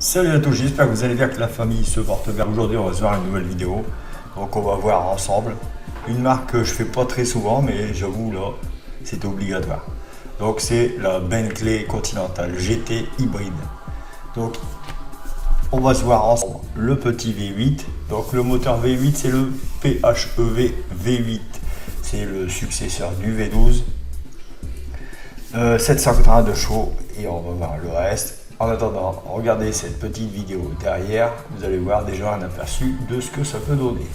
Salut à tous, j'espère que vous allez bien, que la famille se porte bien. Aujourd'hui, on va se voir une nouvelle vidéo. Donc, on va voir ensemble une marque que je fais pas très souvent, mais j'avoue là, c'est obligatoire. Donc, c'est la Bentley Continental GT hybride. Donc, on va se voir ensemble le petit V8. Donc, le moteur V8, c'est le PHEV V8. C'est le successeur du V12. 780 de chevaux et on va voir le reste. En attendant, regardez cette petite vidéo derrière, vous allez voir déjà un aperçu de ce que ça peut donner.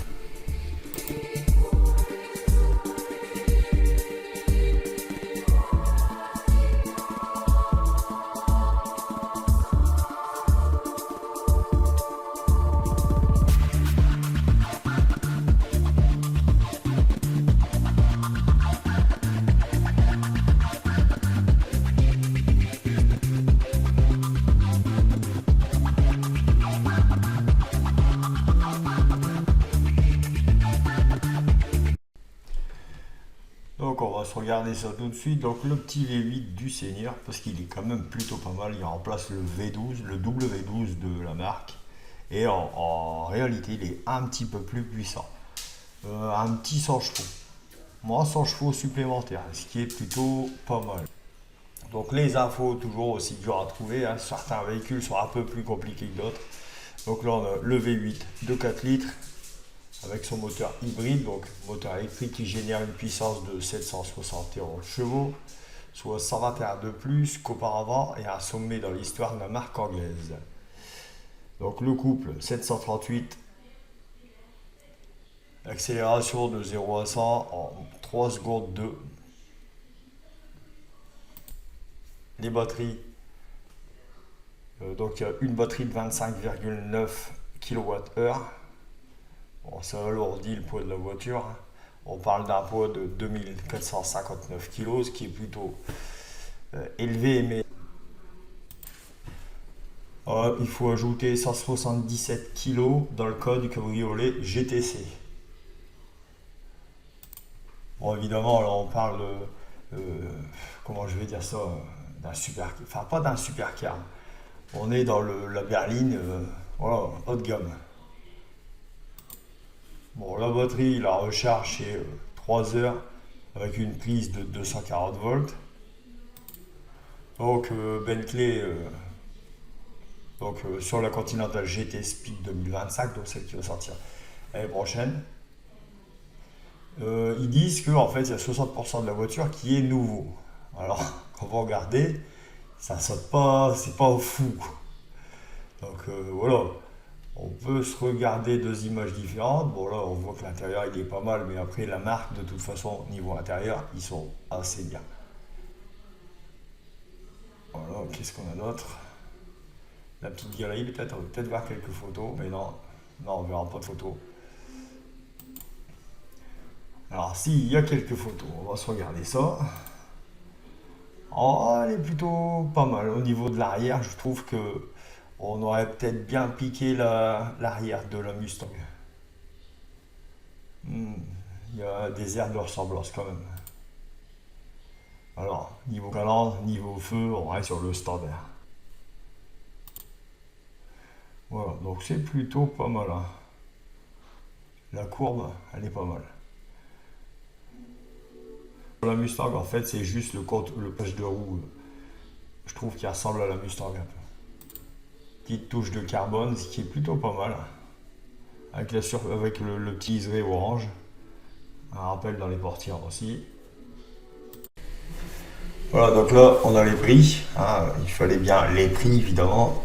Donc on va se regarder ça tout de suite. Donc le petit V8 du Seigneur, parce qu'il est quand même plutôt pas mal, il remplace le V12, le W12 de la marque. Et en réalité il est un petit peu plus puissant. Un petit 100 chevaux. Moi 100 chevaux supplémentaires, ce qui est plutôt pas mal. Donc les infos toujours aussi dures à trouver, hein. Certains véhicules sont un peu plus compliqués que d'autres. Donc là on a le V8 de 4 litres avec son moteur hybride, donc moteur électrique qui génère une puissance de 771 chevaux, soit 121 de plus qu'auparavant et un sommet dans l'histoire de la marque anglaise. Donc le couple 738, accélération de 0 à 100 en 3 secondes 2. Les batteries, donc il y a une batterie de 25,9 kWh. Bon, ça alourdit le poids de la voiture. On parle d'un poids de 2459 kg, ce qui est plutôt élevé, mais il faut ajouter 177 kg dans le cas du cabriolet GTC. Bon, évidemment, là on parle de, comment je vais dire ça, d'un super, enfin pas d'un supercar. On est dans la berline, voilà, haut de gamme. Bon, la batterie, la recharge, c'est 3 heures avec une prise de 240 volts. Donc, Bentley, sur la Continental GT Speed 2025, donc celle qui va sortir l'année prochaine, ils disent qu'en fait, il y a 60% de la voiture qui est nouveau. Alors, quand vous regardez, ça saute pas, c'est pas fou. Donc, voilà. On peut se regarder deux images différentes. Bon là on voit que l'intérieur il est pas mal, mais après la marque de toute façon niveau intérieur ils sont assez bien. Voilà, qu'est-ce qu'on a d'autre? La petite galerie, peut-être, on va peut-être voir quelques photos, mais non, on verra pas de photos. Alors si, il y a quelques photos, on va se regarder ça. Oh, elle est plutôt pas mal. Au niveau de l'arrière, je trouve que on aurait peut-être bien piqué l'arrière de la Mustang. Il y a des airs de ressemblance quand même. Alors, niveau calandre, niveau feu, on reste sur le standard. Voilà, donc c'est plutôt pas mal, hein. La courbe, elle est pas mal. La Mustang, en fait, c'est juste le page de roue. Je trouve qu'il ressemble à la Mustang un peu. Petite touche de carbone, ce qui est plutôt pas mal. Avec, le petit liseré orange. Un rappel dans les portières aussi. Voilà, donc là, on a les prix. Hein, il fallait bien les prix, évidemment.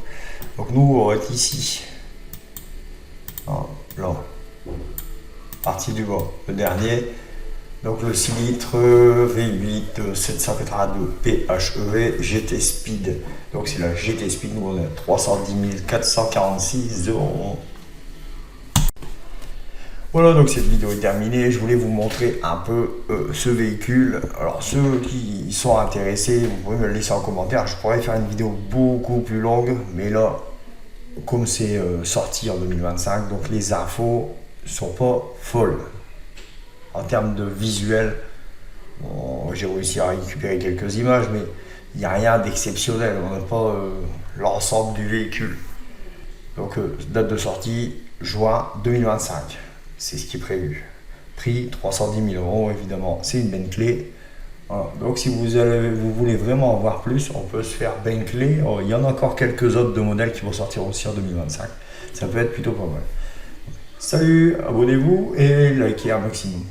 Donc nous, on va être ici. Hein, là. Partie du bas. Le dernier. Donc le 6 litres V8 782 PHEV GT Speed. Donc c'est la GT Speed, nous on est à 310 446 €. Voilà, donc cette vidéo est terminée. Je voulais vous montrer un peu ce véhicule. Alors ceux qui sont intéressés, vous pouvez me le laisser en commentaire. Je pourrais faire une vidéo beaucoup plus longue, mais là, comme c'est sorti en 2025, donc les infos sont pas folles. En termes de visuel, bon, j'ai réussi à récupérer quelques images, mais il n'y a rien d'exceptionnel. On n'a pas l'ensemble du véhicule. Donc date de sortie, juin 2025. C'est ce qui est prévu. Prix 310 000 euros évidemment. C'est une Bentley. Voilà. Donc si vous voulez vraiment en voir plus, on peut se faire Bentley. Oh, il y en a encore quelques autres de modèles qui vont sortir aussi en 2025. Ça peut être plutôt pas mal. Salut, abonnez-vous et likez un maximum.